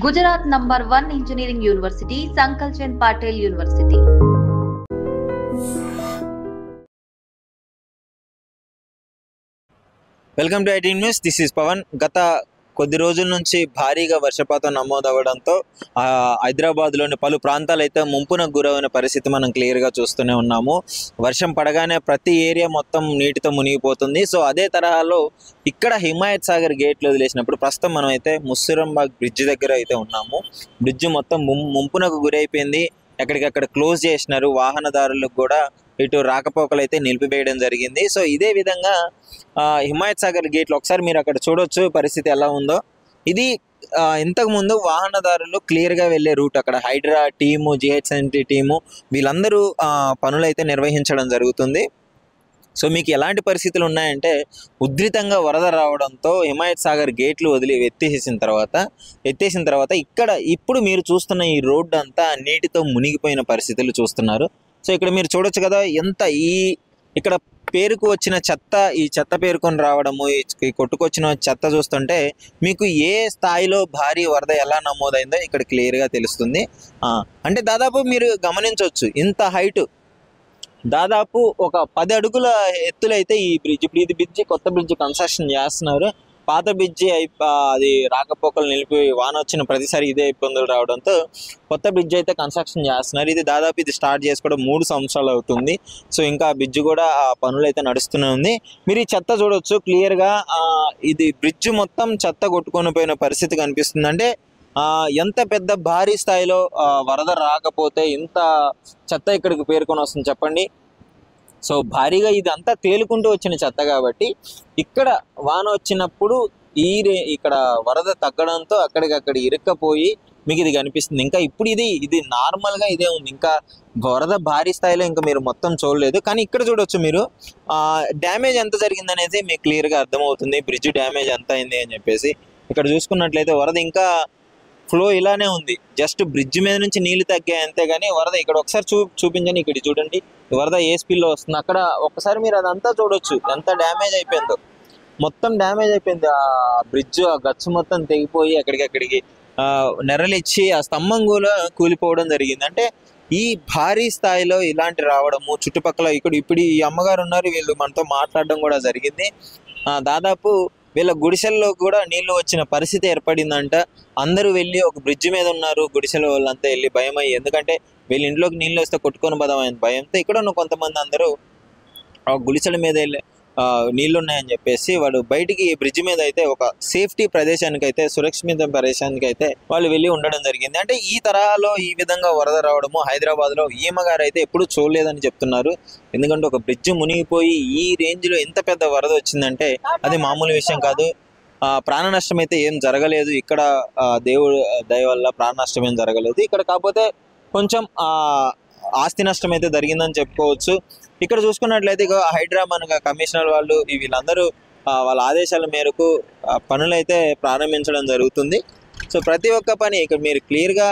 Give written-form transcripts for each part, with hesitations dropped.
Gujarat #1 Engineering University, Sankalchand Patel University. Welcome to IT news. This is Pavan. గత కొద్ది రోజుల నుంచి భారీగా వర్షపాతం నమోదవడంతో హైదరాబాద్లోని పలు ప్రాంతాలు అయితే ముంపునకు గురైన పరిస్థితి మనం క్లియర్గా చూస్తూనే ఉన్నాము. వర్షం పడగానే ప్రతి ఏరియా మొత్తం నీటితో మునిగిపోతుంది. సో అదే తరహాలో ఇక్కడ హిమాయత్ సాగర్ గేట్లు వదిలేసినప్పుడు ప్రస్తుతం మనం అయితే ముస్సరంబాగ్ బ్రిడ్జ్ దగ్గర అయితే ఉన్నాము. బ్రిడ్జ్ మొత్తం ముంపునకు గురైపోయింది. ఎక్కడికక్కడ క్లోజ్ చేసినారు. వాహనదారులకు కూడా ఇటు రాకపోకలు అయితే నిలిపివేయడం జరిగింది. సో ఇదే విధంగా హిమాయత్ సాగర్ గేట్లు ఒకసారి మీరు అక్కడ చూడొచ్చు పరిస్థితి ఎలా ఉందో. ఇది ఇంతకుముందు వాహనదారులు క్లియర్గా వెళ్ళే రూట్. అక్కడ హైడ్రా టీము, జిహెచ్ఎంటీ టీము వీళ్ళందరూ పనులైతే నిర్వహించడం జరుగుతుంది. సో మీకు ఎలాంటి పరిస్థితులు ఉన్నాయంటే ఉధృతంగా వరద రావడంతో హిమాయత్ సాగర్ గేట్లు ఎత్తేసిన తర్వాత ఇక్కడ ఇప్పుడు మీరు చూస్తున్న ఈ రోడ్డు అంతా నీటితో మునిగిపోయిన పరిస్థితులు చూస్తున్నారు. సో ఇక్కడ మీరు చూడొచ్చు కదా, ఎంత ఇక్కడ పేరుకు వచ్చిన చెత్త, ఈ చెత్త పేరుకొని రావడము, ఈ కొట్టుకొచ్చిన చెత్త చూస్తుంటే మీకు ఏ స్థాయిలో భారీ వరద ఎలా నమోదైందో ఇక్కడ క్లియర్గా తెలుస్తుంది. అంటే దాదాపు మీరు గమనించవచ్చు, ఇంత హైటు దాదాపు ఒక 10 అడుగుల ఎత్తులైతే ఈ బ్రిడ్జ్. ఇప్పుడు ఇది బ్రిడ్జ్, కొత్త బ్రిడ్జ్ కన్స్ట్రక్షన్ చేస్తున్నారు. పాత బ్రిడ్జి అది రాకపోకలు నిలిపి వాన వచ్చిన ప్రతిసారి ఇదే ఇబ్బందులు రావడంతో కొత్త బ్రిడ్జ్ అయితే కన్స్ట్రక్షన్ చేస్తున్నారు. ఇది దాదాపు ఇది స్టార్ట్ చేసుకోవడం 3 సంవత్సరాలు అవుతుంది. సో ఇంకా బ్రిడ్జ్ కూడా ఆ పనులు అయితే నడుస్తూనే ఉంది. మీరు ఈ చెత్త చూడొచ్చు క్లియర్గా. ఇది బ్రిడ్జ్ మొత్తం చెత్త కొట్టుకొని పోయిన పరిస్థితి కనిపిస్తుంది. అంటే ఎంత పెద్ద భారీ స్థాయిలో వరద రాకపోతే ఇంత చెత్త ఇక్కడికి పేరుకొని వస్తుంది చెప్పండి. సో భారీగా ఇది అంతా తేలుకుంటూ వచ్చిన చెత్త కాబట్టి ఇక్కడ వాన వచ్చినప్పుడు ఇక్కడ వరద తగ్గడంతో అక్కడికక్కడ ఇరుక్కపోయి మీకు ఇది కనిపిస్తుంది. ఇంకా ఇప్పుడు ఇది నార్మల్గా ఇదే ఉంది. ఇంకా వరద భారీ స్థాయిలో ఇంకా మీరు మొత్తం చూడలేదు. కానీ ఇక్కడ చూడొచ్చు మీరు డ్యామేజ్ ఎంత జరిగింది అనేది మీకు క్లియర్గా అర్థమవుతుంది. బ్రిడ్జ్ డ్యామేజ్ ఎంత అయింది అని చెప్పేసి ఇక్కడ చూసుకున్నట్లయితే వరద ఇంకా ఫ్లో ఇలానే ఉంది. జస్ట్ బ్రిడ్జ్ మీద నుంచి నీళ్లు తగ్గాయి అంతే. కానీ వరద ఇక్కడ ఒకసారి చూపించండి. ఇక్కడ చూడండి వరద ఏ స్పీడ్లో వస్తుంది. అక్కడ ఒక్కసారి మీరు అదంతా చూడొచ్చు ఎంత డ్యామేజ్ అయిపోయిందో. మొత్తం డ్యామేజ్ అయిపోయింది. ఆ బ్రిడ్జ్, ఆ గచ్చు మొత్తం తెగిపోయి ఎక్కడికక్కడికి నెరలిచ్చి ఆ స్తంభం కూడా కూలిపోవడం జరిగింది. అంటే ఈ భారీ స్థాయిలో ఇలాంటి రావడము చుట్టుపక్కల ఇప్పుడు ఈ అమ్మగారు ఉన్నారు, వీళ్ళు మనతో మాట్లాడడం కూడా జరిగింది. దాదాపు వీళ్ళ గుడిసెల్లో కూడా నీళ్లు వచ్చిన పరిస్థితి ఏర్పడిందంట. అందరూ వెళ్ళి ఒక బ్రిడ్జ్ మీద ఉన్నారు, గుడిసెల వాళ్ళంతా వెళ్ళి భయమయ్యి, ఎందుకంటే వీళ్ళ ఇంట్లోకి నీళ్ళు వస్తే కొట్టుకొని పోదామని భయంతో ఇక్కడ ఉన్న కొంతమంది అందరూ ఆ గుడిసెల మీద వెళ్ళి నీళ్లు ఉన్నాయని చెప్పేసి వాళ్ళు బయటికి బ్రిడ్జ్ మీద అయితే ఒక సేఫ్టీ ప్రదేశానికి అయితే, సురక్షిత ప్రదేశానికి అయితే వాళ్ళు వెళ్ళి ఉండడం జరిగింది. అంటే ఈ తరహాలో ఈ విధంగా వరద రావడము హైదరాబాద్లో ఈమెగారు అయితే ఎప్పుడు చూడలేదని చెప్తున్నారు. ఎందుకంటే ఒక బ్రిడ్జ్ మునిగిపోయి ఈ రేంజ్లో ఎంత పెద్ద వరద వచ్చిందంటే అది మామూలు విషయం కాదు. ప్రాణ నష్టం అయితే ఏం జరగలేదు ఇక్కడ. దేవుడు దయ వల్ల ప్రాణ నష్టం ఏం జరగలేదు ఇక్కడ. కాకపోతే కొంచెం ఆస్తి నష్టం అయితే జరిగిందని చెప్పుకోవచ్చు. ఇక్కడ చూసుకున్నట్లయితే హైడ్రా మన కమిషనర్ వాళ్ళు వీళ్ళందరూ వాళ్ళ ఆదేశాల మేరకు పనులు అయితే ప్రారంభించడం జరుగుతుంది. సో ప్రతి ఒక్క పని ఇక్కడ మీరు క్లియర్గా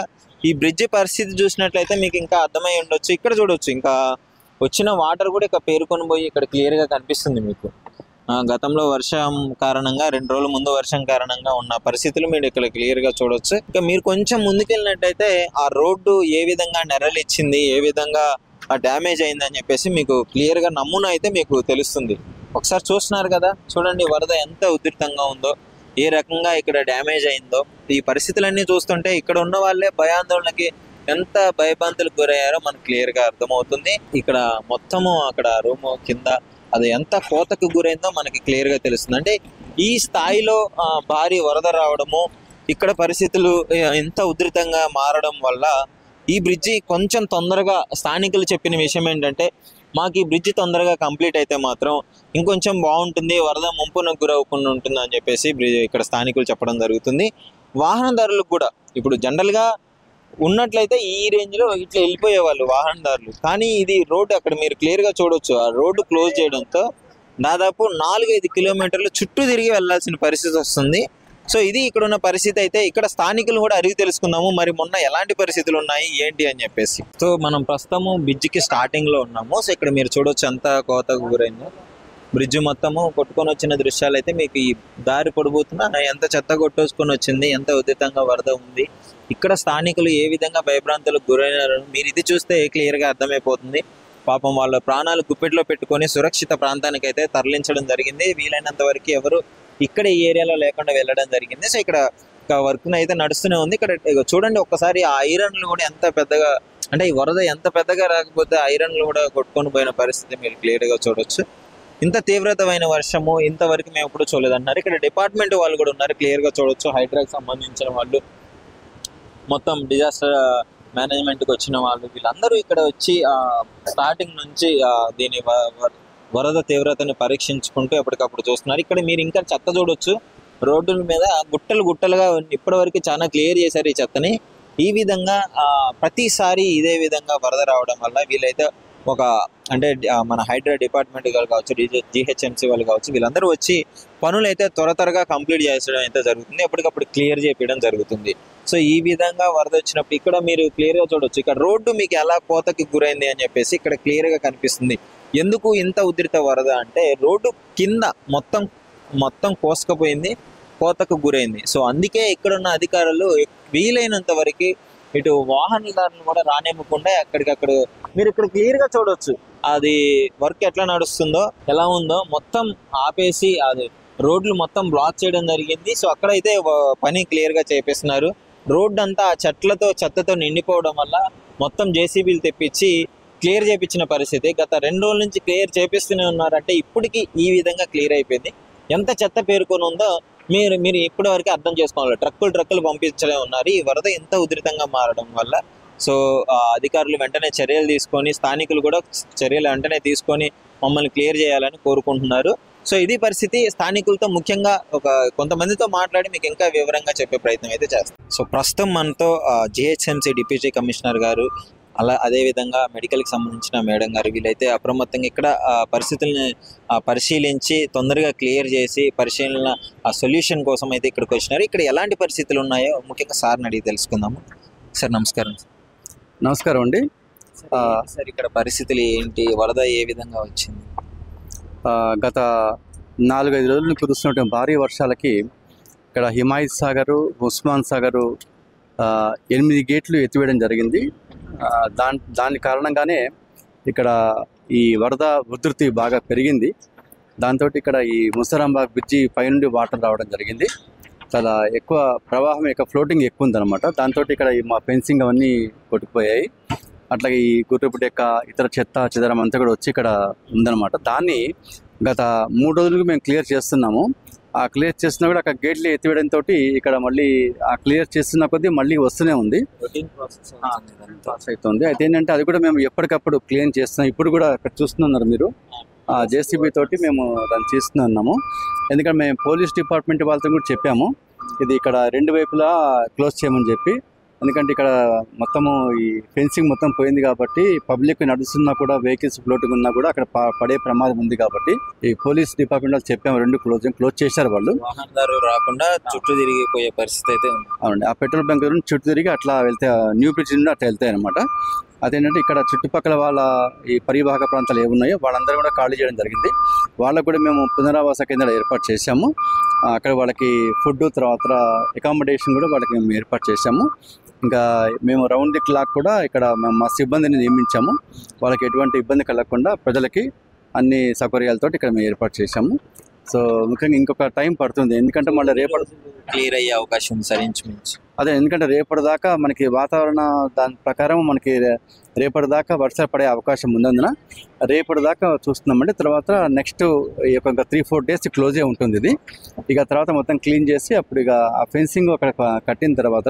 ఈ బ్రిడ్జ్ పరిస్థితి చూసినట్లయితే మీకు ఇంకా అర్థమై ఉండొచ్చు. ఇక్కడ చూడొచ్చు ఇంకా వచ్చిన వాటర్ కూడా ఇక్కడ పేరుకొని పోయి ఇక్కడ క్లియర్గా కనిపిస్తుంది మీకు. గతంలో వర్షం కారణంగా 2 రోజుల ముందు వర్షం కారణంగా ఉన్న పరిస్థితులు మీరు ఇక్కడ క్లియర్గా చూడొచ్చు. ఇంకా మీరు కొంచెం ముందుకెళ్ళినట్టయితే ఆ రోడ్డు ఏ విధంగా నెరలిచ్చింది, ఏ విధంగా డ్యామేజ్ అయిందని చెప్పేసి మీకు క్లియర్గా నమూనా అయితే మీకు తెలుస్తుంది. ఒకసారి చూస్తున్నారు కదా, చూడండి వరద ఎంత ఉధృతంగా ఉందో, ఏ రకంగా ఇక్కడ డ్యామేజ్ అయిందో. ఈ పరిస్థితులన్నీ చూస్తుంటే ఇక్కడ ఉన్న వాళ్ళే భయాందోళనకి ఎంత భయభ్రాంతులకు గురయ్యారో మనకు క్లియర్గా అర్థమవుతుంది. ఇక్కడ మొత్తము అక్కడ రూము కింద అది ఎంత కోతకు గురైందో మనకి క్లియర్గా తెలుస్తుంది. అంటే ఈ స్థాయిలో భారీ వరద రావడము, ఇక్కడ పరిస్థితులు ఎంత ఉధృతంగా మారడం వల్ల ఈ బ్రిడ్జి కొంచెం తొందరగా, స్థానికులు చెప్పిన విషయం ఏంటంటే మాకు ఈ బ్రిడ్జి తొందరగా కంప్లీట్ అయితే మాత్రం ఇంకొంచెం బాగుంటుంది, వరద ముంపునకు గురవకుండా ఉంటుంది అని చెప్పేసి ఇక్కడ స్థానికులు చెప్పడం జరుగుతుంది. వాహనదారులకు కూడా ఇప్పుడు జనరల్గా ఉన్నట్లయితే ఈ రేంజ్లో ఇట్లా వెళ్ళిపోయేవాళ్ళు వాహనదారులు. కానీ ఇది రోడ్డు అక్కడ మీరు క్లియర్గా చూడొచ్చు. ఆ రోడ్డు క్లోజ్ చేయడంతో దాదాపు 4-5 కిలోమీటర్లు చుట్టూ తిరిగి వెళ్లాల్సిన పరిస్థితి వస్తుంది. సో ఇది ఇక్కడ ఉన్న పరిస్థితి అయితే. ఇక్కడ స్థానికులు కూడా అడిగి తెలుసుకుందాము మరి మొన్న ఎలాంటి పరిస్థితులు ఉన్నాయి ఏంటి అని చెప్పేసి. సో మనం ప్రస్తుతము బ్రిడ్జికి స్టార్టింగ్లో ఉన్నాము. సో ఇక్కడ మీరు చూడొచ్చు ఎంత కోతకు గురైందో. బ్రిడ్జ్ మొత్తము కొట్టుకొని వచ్చిన దృశ్యాలు అయితే మీకు ఈ దారి పొడిపోతున్నా ఎంత చెత్త కొట్టేసుకొని వచ్చింది, ఎంత ఉధృతంగా వరద ఉంది, ఇక్కడ స్థానికులు ఏ విధంగా భయభ్రాంతులకు గురైనారు మీరు ఇది చూస్తే క్లియర్గా అర్థమైపోతుంది. పాపం వాళ్ళ ప్రాణాలు గుప్పెట్లో పెట్టుకొని సురక్షిత ప్రాంతానికి అయితే తరలించడం జరిగింది. వీలైనంత వరకు ఎవరు ఇక్కడ ఈ ఏరియాలో లేకుండా వెళ్ళడం జరిగింది. సో ఇక్కడ వర్క్ అయితే నడుస్తూనే ఉంది. ఇక్కడ చూడండి ఒక్కసారి ఆ ఐరన్లు కూడా ఎంత పెద్దగా, అంటే ఈ వరద ఎంత పెద్దగా రాకపోతే ఐరన్లు కూడా కొట్టుకొని పోయిన పరిస్థితి మీరు క్లియర్గా చూడొచ్చు. ఇంత తీవ్రతమైన వర్షము ఇంతవరకు మేము ఎప్పుడు చూడలేదన్నారు. ఇక్కడ డిపార్ట్మెంట్ వాళ్ళు కూడా ఉన్నారు, క్లియర్గా చూడొచ్చు. హైడ్రాకి సంబంధించిన వాళ్ళు, మొత్తం డిజాస్టర్ మేనేజ్మెంట్కి వచ్చిన వాళ్ళు, వీళ్ళందరూ ఇక్కడ వచ్చి స్టార్టింగ్ నుంచి దీని వరద తీవ్రతని పరీక్షించుకుంటూ ఎప్పటికప్పుడు చూస్తున్నారు. ఇక్కడ మీరు ఇంకా చెత్త చూడొచ్చు, రోడ్డుల మీద గుట్టలు గుట్టలుగా ఇప్పటి వరకు చాలా క్లియర్ చేశారు ఈ చెత్తని. ఈ విధంగా ప్రతిసారి ఇదే విధంగా వరద రావడం వల్ల వీళ్ళైతే అంటే మన హైడ్రా డిపార్ట్మెంట్ వాళ్ళు కావచ్చు, GHMC వాళ్ళు కావచ్చు, వీళ్ళందరూ వచ్చి పనులు అయితే త్వరగా కంప్లీట్ చేసడం అయితే జరుగుతుంది. ఎప్పటికప్పుడు క్లియర్ చేయడం జరుగుతుంది. సో ఈ విధంగా వరద వచ్చినప్పుడు ఇక్కడ మీరు క్లియర్గా చూడొచ్చు, ఇక్కడ రోడ్డు మీకు ఎలా కోతకి గురైంది అని చెప్పేసి ఇక్కడ క్లియర్గా కనిపిస్తుంది. ఎందుకు ఇంత ఉధృత వరద అంటే రోడ్డు కింద మొత్తం కోసుకపోయింది, కోతకు గురైంది. సో అందుకే ఇక్కడున్న అధికారులు వీలైనంత వరకు ఇటు వాహనదారులను కూడా రానివ్వకుండా అక్కడికక్కడ మీరు ఇక్కడ క్లియర్గా చూడొచ్చు అది వర్క్ ఎట్లా నడుస్తుందో, ఎలా ఉందో, మొత్తం ఆపేసి అది రోడ్లు మొత్తం బ్లాక్ చేయడం జరిగింది. సో అక్కడైతే పని క్లియర్గా చేపిస్తున్నారు. రోడ్డు అంతా చెత్తతో నిండిపోవడం వల్ల మొత్తం JCBలు తెప్పించి క్లియర్ చేయించిన పరిస్థితి. గత 2 రోజుల నుంచి క్లియర్ చేపిస్తూనే ఉన్నారంటే ఇప్పటికీ ఈ విధంగా క్లియర్ అయిపోయింది. ఎంత చెత్త పేరుకొని ఉందో మీరు ఇప్పటి వరకు అర్థం చేసుకోవాలి. ట్రక్కులు పంపించలే ఉన్నారు ఈ వరద ఎంత ఉధృతంగా మారడం వల్ల. సో అధికారులు వెంటనే చర్యలు తీసుకొని, స్థానికులు కూడా చర్యలు వెంటనే తీసుకొని మమ్మల్ని క్లియర్ చేయాలని కోరుకుంటున్నారు. సో ఇది పరిస్థితి. స్థానికులతో ముఖ్యంగా కొంతమందితో మాట్లాడి మీకు ఇంకా వివరంగా చెప్పే ప్రయత్నం అయితే చేస్తాం. సో ప్రస్తుతం మనతో GHMC డిప్యూటీ కమిషనర్ గారు, అదేవిధంగా మెడికల్కి సంబంధించిన మేడం గారు, వీళ్ళైతే అప్రమత్తంగా ఇక్కడ పరిస్థితుల్ని పరిశీలించి తొందరగా క్లియర్ చేసి పరిశీలన సొల్యూషన్ కోసం అయితే ఇక్కడికి వచ్చినారు. ఇక్కడ ఎలాంటి పరిస్థితులు ఉన్నాయో ముఖ్యంగా సార్ని అడిగి తెలుసుకుందాము. సార్ నమస్కారం. నమస్కారం అండి. సార్ ఇక్కడ పరిస్థితులు ఏంటి, వరద ఏ విధంగా వచ్చింది? గత 4-5 రోజులు కురుస్తున్నటువంటి భారీ వర్షాలకి ఇక్కడ హిమాయత్ సాగరు, ఉస్మాన్ సాగరు 8 గేట్లు ఎత్తివేయడం జరిగింది. దాని కారణంగానే ఇక్కడ ఈ వరద ఉధృతి బాగా పెరిగింది. దాంతో ఇక్కడ ఈ ముసరాంబాగ్ బ్రిడ్జి పైనుండి వాటర్ రావడం జరిగింది. చాలా ఎక్కువ ప్రవాహం, ఫ్లోటింగ్ ఎక్కువ ఉందన్నమాట. దాంతో ఇక్కడ మా ఫెన్సింగ్ అవన్నీ కొట్టుకుపోయాయి. అట్లాగే ఈ గుర్రపుటెక్క, ఇతర చెత్త చెదరం అంతా కూడా వచ్చి ఇక్కడ ఉందన్నమాట. దాన్ని గత 3 రోజులకు మేము క్లియర్ చేస్తున్నాము. ఆ క్లియర్ చేస్తున్నా కూడా అక్కడ గేట్లు ఎత్తివేయడంతో ఇక్కడ మళ్ళీ ఆ క్లియర్ చేస్తున్న కొద్దీ మళ్ళీ వస్తూనే ఉంది, పాస్ అవుతుంది. అయితే ఏంటంటే అది కూడా మేము ఎప్పటికప్పుడు క్లీన్ చేస్తున్నాం. ఇప్పుడు కూడా ఇక్కడ చూస్తున్నారు మీరు, JCB తోటి మేము దాన్ని చేస్తూనే ఉన్నాము. ఎందుకంటే మేము పోలీస్ డిపార్ట్మెంట్ వాళ్ళతో కూడా చెప్పాము ఇది ఇక్కడ 2 వైపులా క్లోజ్ చేయమని చెప్పి. ఎందుకంటే ఇక్కడ మొత్తము ఈ ఫెన్సింగ్ మొత్తం పోయింది కాబట్టి పబ్లిక్ నడుస్తున్నా కూడా, వెహికల్స్ ఫ్లోటింగ్ ఉన్నా కూడా అక్కడ పడే ప్రమాదం ఉంది కాబట్టి ఈ పోలీస్ డిపార్ట్మెంట్ వాళ్ళు చెప్పాము 2 క్లోజ్ చేశారు వాళ్ళు. వాహనదారు రాకుండా చుట్టూ తిరిగిపోయే పరిస్థితి అయితే ఉంది. అవునండి, ఆ పెట్రోల్ బంక్ చుట్టూ తిరిగి అట్లా వెళ్తే న్యూ బ్రిడ్జ్ నుండి అట్లా వెళ్తాయి అనమాట. అదేంటంటే ఇక్కడ చుట్టుపక్కల వాళ్ళ ఈ పరివాహక ప్రాంతాలు ఏమున్నాయో వాళ్ళందరూ కూడా ఖాళీ చేయడం జరిగింది. వాళ్ళకు కూడా మేము పునరావాస కేంద్రాలు ఏర్పాటు చేశాము. అక్కడ వాళ్ళకి ఫుడ్, తర్వాత అకామిడేషన్ కూడా వాళ్ళకి మేము ఏర్పాటు చేశాము. ఇంకా మేము రౌండ్ ది క్లాక్ కూడా ఇక్కడ మేము మా సిబ్బందిని నియమించాము. వాళ్ళకి ఎటువంటి ఇబ్బంది కలగకుండా ప్రజలకి అన్ని సౌకర్యాలతో ఇక్కడ మేము ఏర్పాటు చేశాము. సో ముఖ్యంగా ఇంకొక టైం పడుతుంది, ఎందుకంటే మళ్ళీ రేపటి క్లియర్ అయ్యే అవకాశం ఉంది సార్ ఇంచుమించు. అదే, ఎందుకంటే రేపటిదాకా మనకి వాతావరణ దాని ప్రకారం మనకి రేపటిదాకా వర్షాలు పడే అవకాశం ఉన్నందున రేపటిదాకా చూస్తున్నామండి. తర్వాత నెక్స్ట్ ఒక 3-4 డేస్ క్లోజే ఉంటుంది ఇది. ఇక తర్వాత మొత్తం క్లీన్ చేసి అప్పుడు ఇక ఆ ఫెన్సింగ్ అక్కడ కట్టిన తర్వాత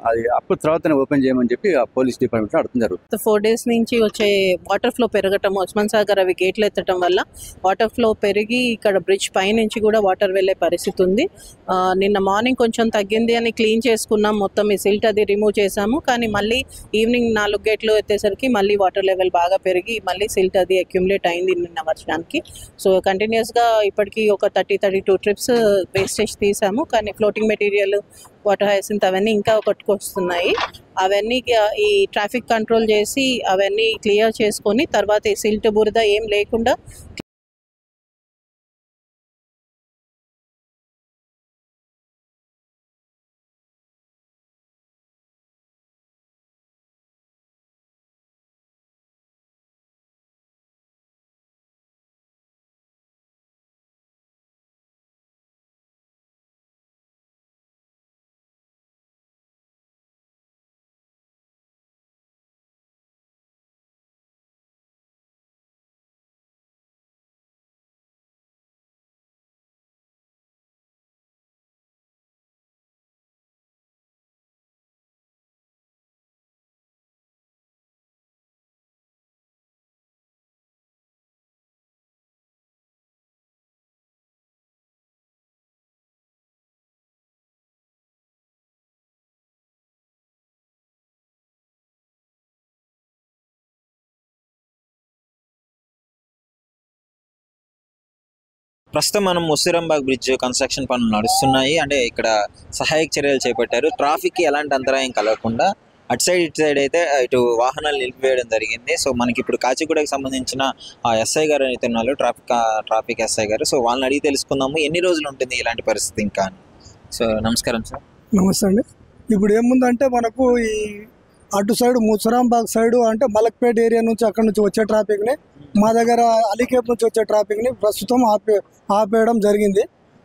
అది అప్పుడు తర్వాత ఓపెన్ చేయమని చెప్పి ఆ పోలీస్ డిపార్ట్మెంట్ అడుగుతుంది జరుగుతుంది. 4 డేస్ నుంచి వచ్చే వాటర్ ఫ్లో పెరగటం, ఉస్మాన్ సాగర్ అవి గేట్లు ఎత్తడం వల్ల వాటర్ ఫ్లో పెరిగి ఇక్కడ బ్రిడ్జ్ పై నుంచి కూడా వాటర్ వెళ్ళే పరిస్థితి ఉంది. నిన్న మార్నింగ్ కొంచెం తగ్గింది అని క్లీన్ చేసుకున్నాం, మొత్తం ఈ సిల్ట్ అది రిమూవ్ చేసాము. కానీ మళ్ళీ ఈవినింగ్ 4 గేట్లు ఎత్తేసరికి మళ్ళీ వాటర్ లెవెల్ బాగా పెరిగి మళ్ళీ సిల్ట్ అది అక్యుములేట్ అయింది నిన్న వర్షానికి. సో కంటిన్యూస్గా ఇప్పటికీ ఒక 30-32 ట్రిప్స్ వేస్టేజ్ తీసాము. కానీ ఫ్లోటింగ్ మెటీరియల్, వాటర్ హైసింత్ అవన్నీ ఇంకా కొట్టుకొస్తున్నాయి. అవన్నీ ఈ ట్రాఫిక్ కంట్రోల్ చేసి అవన్నీ క్లియర్ చేసుకొని తర్వాత ఈ సిల్ట్ బురద ఏం లేకుండా ప్రస్తుతం మనం ముస్సిరంబాగ్ బ్రిడ్జ్ కన్స్ట్రక్షన్ పనులు నడుస్తున్నాయి. అంటే ఇక్కడ సహాయక చర్యలు చేపట్టారు. ట్రాఫిక్కి ఎలాంటి అంతరాయం కలగకుండా అటు సైడ్ ఇటు సైడ్ అయితే ఇటు వాహనాలు నిలిపివేయడం జరిగింది. సో మనకి ఇప్పుడు కాచిగూడకి సంబంధించిన ఎస్ఐ గారు అయితే ఉన్నారు, ట్రాఫిక్ ఎస్ఐ గారు. సో వాళ్ళని అడిగి తెలుసుకుందాము ఎన్ని రోజులు ఉంటుంది ఇలాంటి పరిస్థితి ఇంకా అని. సో నమస్కారం సార్. నమస్తే అండి. ఇప్పుడు ఏముందంటే మనకు ఈ అటు సైడ్ ముసరాంబాగ్ సైడ్ అంటే మలక్పేట ఏరియా నుంచి అక్కడ నుంచి వచ్చే ట్రాఫిక్ని, మా దగ్గర అలీకేప్ నుంచి వచ్చే ట్రాఫిక్ని ప్రస్తుతం ఆపేయడం జరిగింది.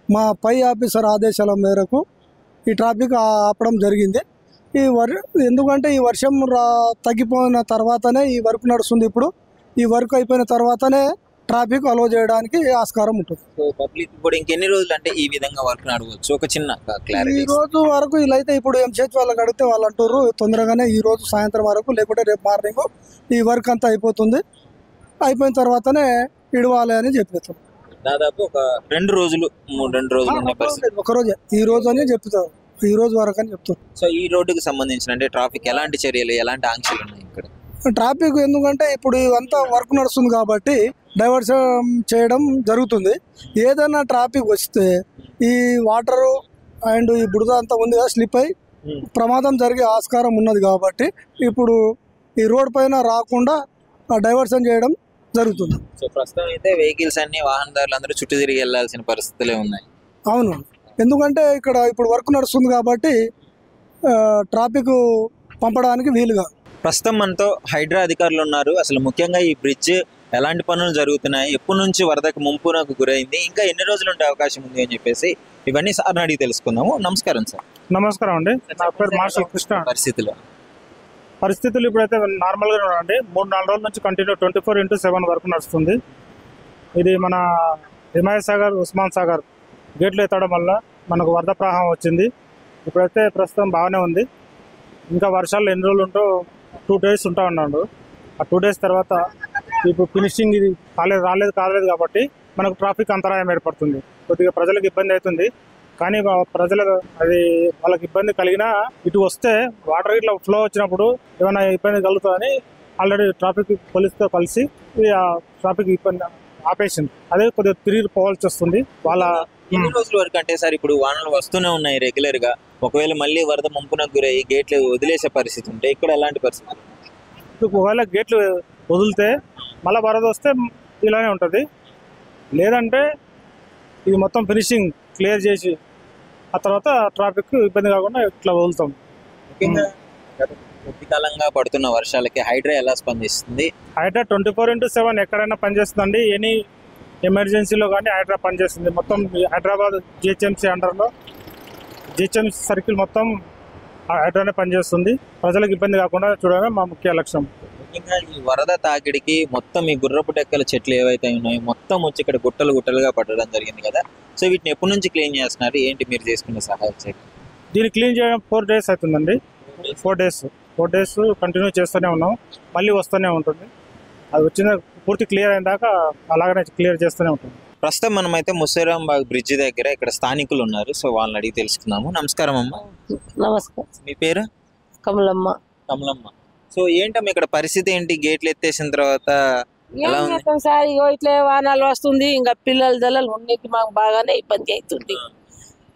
మా పై ఆఫీసర్ ఆదేశాల మేరకు ఈ ట్రాఫిక్ ఆపడం జరిగింది. ఎందుకంటే ఈ వర్షం తగ్గిపోయిన తర్వాతనే ఈ వర్క్ నడుస్తుంది. ఇప్పుడు ఈ వర్క్ అయిపోయిన తర్వాతనే ట్రాఫిక్ అలో చేయడానికి ఆస్కారం ఉంటుంది. సో పబ్లిక్ ఇప్పుడు ఇంకెన్ని రోజులు అంటే ఈ విధంగా వర్క్ నడవచ్చు? ఒక చిన్న క్లారిటీ. ఈ రోజు వరకు ఇలా అయితే ఇప్పుడు ఎంసెచ్ వాళ్ళకి అడిగితే వాళ్ళు అంటారు తొందరగానే ఈ రోజు సాయంత్రం వరకు లేకుంటే రేపు మార్నింగ్ ఈ వర్క్ అంతా అయిపోతుంది, అయిపోయిన తర్వాతనే ఇడవాలి అని చెప్పేస్తాం. దాదాపు ఒక 2 రోజులు ఉండే పరిస్థితి. ఒక రోజే ఈ రోజు అని చెప్తారు, ఈ రోజు వరకు అని చెప్తారు. సో ఈ రోడ్డుకి సంబంధించిన అంటే ట్రాఫిక్ ఎలాంటి చర్యలు ఎలాంటి ఆంక్షలు ఉన్నాయి ఇక్కడ? ట్రాఫిక్ ఎందుకంటే ఇప్పుడు ఇవంతా వర్క్ నడుస్తుంది కాబట్టి డైవర్షన్ చేయడం జరుగుతుంది. ఏదైనా ట్రాఫిక్ వస్తే ఈ వాటరు అండ్ ఈ బురద అంతా ఉంది కదా, స్లిప్ అయి ప్రమాదం జరిగే ఆస్కారం ఉన్నది కాబట్టి ఇప్పుడు ఈ రోడ్ పైన రాకుండా డైవర్షన్ చేయడం జరుగుతుంది. సో ప్రస్తుతం అయితే వెహికల్స్ అన్ని వాహనదారులు అందరూ చుట్టూ తిరిగి వెళ్లాల్సిన పరిస్థితులే ఉన్నాయి. అవును, ఎందుకంటే ఇక్కడ ఇప్పుడు వర్క్ నడుస్తుంది కాబట్టి ట్రాఫిక్ పంపడానికి వీలుగా. ప్రస్తుతం మనతో హైడ్రా అధికారులు ఉన్నారు. అసలు ముఖ్యంగా ఈ బ్రిడ్జ్ ఎలాంటి పనులు జరుగుతున్నాయి, ఎప్పటి నుంచి వరదకు ముంపునకు గురైంది, ఇంకా ఎన్ని రోజులు ఉండే అవకాశం ఉంది అని చెప్పేసి ఇవన్నీ సార్ని అడిగి తెలుసుకుందాము. నమస్కారం సార్. నమస్కారం అండి, నా పేరు మార్షల్ కృష్ణ. పరిస్థితులు ఇప్పుడైతే నార్మల్గా ఉన్నాయండి. 3-4 రోజుల నుంచి కంటిన్యూ 24/7 వరకు నడుస్తుంది. ఇది మన హిమాయత్ సాగర్, ఉస్మాన్ సాగర్ గేట్లు ఎత్తడం వల్ల మనకు వరద ప్రవాహం వచ్చింది. ఇప్పుడైతే ప్రస్తుతం బాగానే ఉంది. ఇంకా వర్షాలు ఎన్ని రోజులు ఉంటో 2 days ఉంటా ఉన్నాడు. ఆ 2 days తర్వాత ఇప్పుడు ఫినిషింగ్ ఇది కాలేదు కాబట్టి మనకు ట్రాఫిక్ అంతరాయం ఏర్పడుతుంది. కొద్దిగా ప్రజలకు ఇబ్బంది అవుతుంది. కానీ అది వాళ్ళకి ఇబ్బంది కలిగినా ఇటు వస్తే వాటర్ ఇట్లా ఫ్లో వచ్చినప్పుడు ఏమైనా ఇబ్బంది కలుగుతుందని ఆల్రెడీ ట్రాఫిక్ పోలీస్తో కలిసి ఆ ట్రాఫిక్ ఇబ్బంది ఆపేసింది. అదే కొద్దిగా తిరిగి పోవాల్సి వస్తుంది. వాళ్ళ ఎన్ని రోజుల వరకు అంటే సార్ ఇప్పుడు వానలు వస్తూనే ఉన్నాయి రెగ్యులర్ గా, ఒకవేళ మళ్ళీ వరద ముంపునకు గురయ్యి గేట్లు వదిలేసే పరిస్థితి ఉంటే ఇక్కడ ఎలాంటి పరిస్థితి? ఒకవేళ గేట్లు వదిలితే మళ్ళీ వరద వస్తే ఇలానే ఉంటుంది. లేదంటే ఇది మొత్తం ఫినిషింగ్ క్లియర్ చేసి ఆ తర్వాత ట్రాఫిక్ ఇబ్బంది కాకుండా ఇట్లా వదులుతాం. ముఖ్యంగా కొద్ది కాలంగా పడుతున్న వర్షాలకి హైడ్రా ఎలా స్పందిస్తుంది? హైడ్రా 24/7 ఎక్కడైనా పనిచేస్తుందండి. ఎనీ ఎమర్జెన్సీలో కానీ హైడ్రా పనిచేస్తుంది. మొత్తం హైదరాబాద్ జిహెచ్ఎంసీ అండర్లో జిహెచ్ఎంసీ సర్కిల్ మొత్తం హైడ్రానే పనిచేస్తుంది. ప్రజలకు ఇబ్బంది కాకుండా చూడడమే మా ముఖ్య లక్ష్యం. ముఖ్యంగా ఈ వరద తాకిడికి మొత్తం ఈ గుర్రపు డెక్కల చెట్లు ఏవైతే ఉన్నాయో మొత్తం వచ్చి ఇక్కడ గుట్టలుగా పడడం జరిగింది కదా. సో వీటిని ఎప్పటి నుంచి క్లీన్ చేస్తున్నారు, ఏంటి మీరు చేసుకునే సహాయం చేయండి? దీన్ని క్లీన్ చేయడం 4 days అవుతుందండి. 4 days కంటిన్యూ చేస్తూనే ఉన్నాం. మళ్ళీ వస్తూనే ఉంటుంది. అది వచ్చిన పూర్తి క్లియర్ అయిన దాకా అలాగనే క్లియర్ చేస్తూనే ఉంటుంది. ప్రస్తుతం మనమైతే ముస్సిరంబాగ్ బ్రిడ్జ్ దగ్గర ఇక్కడ స్థానికులు ఉన్నారు. సో వాళ్ళని అడిగి తెలుసుకుందాము. నమస్కారం అమ్మ. నమస్కారం. మీ పేరు? కమలమ్మ. సో ఏంటమ్మా ఇక్కడ పరిస్థితి ఏంటి? గేట్లు ఎత్తేసిన తర్వాత ఎలా ఉంది సార్? ఇగో ఇట్లా వానాలు వస్తుంది, ఇంకా పిల్లలు ఉండేకి మాకు బాగానే ఇబ్బంది అవుతుంది.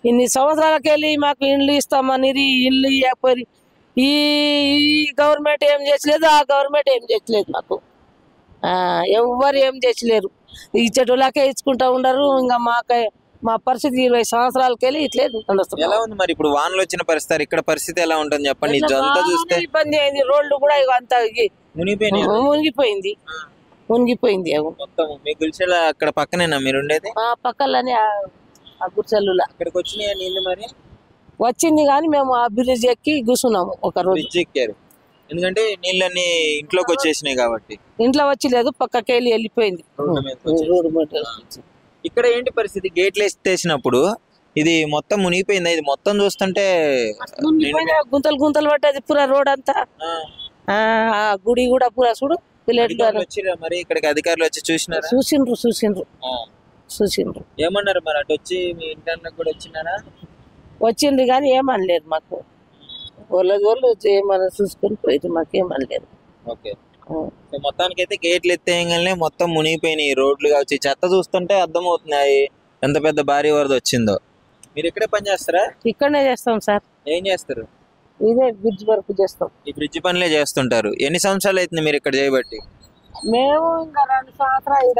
ఇన్ని సంవత్సరాలకు వెళ్ళి మాకు ఇండ్లు ఇస్తామని ఇల్లు ఇవ్వకపోయి ఈ గవర్నమెంట్ ఏం చేసలేదు, ఆ గవర్నమెంట్ ఏం చేసలేదు. మాకు ఎవ్వరు ఏం చేసలేరు. ఇచ్చేటోళ్ళకే ఇచ్చుకుంటా ఉండరు. ఇంకా మా పరిస్థితి 20 సంవత్సరాలకి వెళ్ళి ఇట్లే ఎలా ఉంది మరి? ఇప్పుడు వానలు వచ్చిన పరిస్థితి ఇక్కడ పరిస్థితి ఎలా ఉంటుంది చెప్పండి? చూస్తే ఇబ్బంది అయింది. రోడ్లు కూడా అంత మునిగిపోయింది. మీ గుడిసెల అక్కడ పక్కనేనా మీరు ఉండేది? పక్కనే ఆ గుడిసెలు ఇక్కడికి వచ్చినాయా నీళ్ళు? మరి వచ్చింది కానీ మేము ఆ బ్రిడ్జ్ ఎక్కి కూర్చున్నాము. ఒక రోజు బ్రిడ్జ్ ఎక్కారు ఎందుకంటే నీళ్ళని ఇంట్లోకి వచ్చేసినాయి కాబట్టి. ఇంట్లో వచ్చలేదు, పక్కకి వెళ్ళిపోయింది. ఇక్కడ ఏంటి పరిస్థితి? గేట్లు ఎత్తేసినప్పుడు ఇది మొత్తం మునిగిపోయింది. ఇది మొత్తం చూస్తుంటే గుంతలు పట్టేది పూరా రోడ్ అంతా. ఆ గుడి కూడా పూరా చూడు. మరి ఇక్కడికి అధికారులు వచ్చి చూసిండ్రు. ఏమన్నారు మరి? అటు వచ్చి మీ ఇంటర్నెట్ కూడా వచ్చినారా? వచ్చిండ్రు కానీ ఏమనలేదు మాకు. వాళ్ళు ఏమన్నా చూసుకొని పోయింది, మాకేమనలేదు. ఓకే. మొత్తానికి అయితే గేట్లు ఎత్తేయగానే మొత్తం మునిగిపోయినాయి రోడ్లు కావచ్చు. చెత్త చూస్తుంటే అర్థమవుతున్నాయి ఎంత పెద్ద భారీ వరద వచ్చిందో. మీరు ఇక్కడే పని చేస్తారా? ఇక్కడనే చేస్తాం సార్. ఏం చేస్తారు? ఇదే బ్రిడ్జ్ వర్క్ చేస్తాం. ఈ బ్రిడ్జ్ పనులే చేస్తుంటారు. ఎన్ని సంవత్సరాలు అవుతుంది మీరు ఇక్కడ చేయబట్టి? మేము ఇంకా 2 సంవత్సరాలు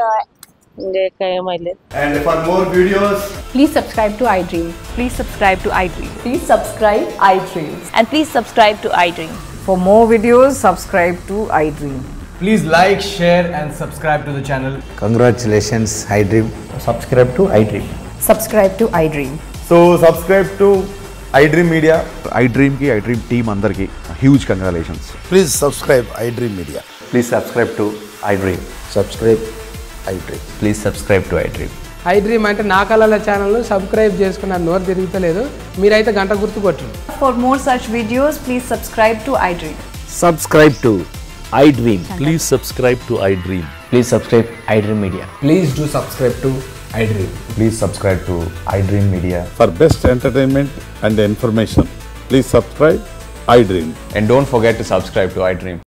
ఇంకా ఏమైలేదు. And for more videos, please subscribe to iDream. Please subscribe to iDream. Please subscribe iDream. And please subscribe to iDream. For more videos, subscribe to iDream. please like, share and subscribe to the channel. Congratulations, iDream. Subscribe to iDream. Subscribe to iDream. So subscribe to iDream Media. iDream ki iDream team andarki huge congratulations. Please subscribe iDream Media. Please subscribe to iDream. Subscribe iDream. Please subscribe to iDream. iDream అంటే నా కళల channel subscribe చేసుకున్న నోరు తిరుగుతలేదు. మీరైతే గంట గుర్తు కొట్టండి. For more such videos, please subscribe to iDream. Subscribe to iDream. Please subscribe to iDream. Please subscribe iDream Media. Please do subscribe to iDream. Please subscribe to iDream Media. For best entertainment and information, please subscribe iDream. And don't forget to subscribe to iDream.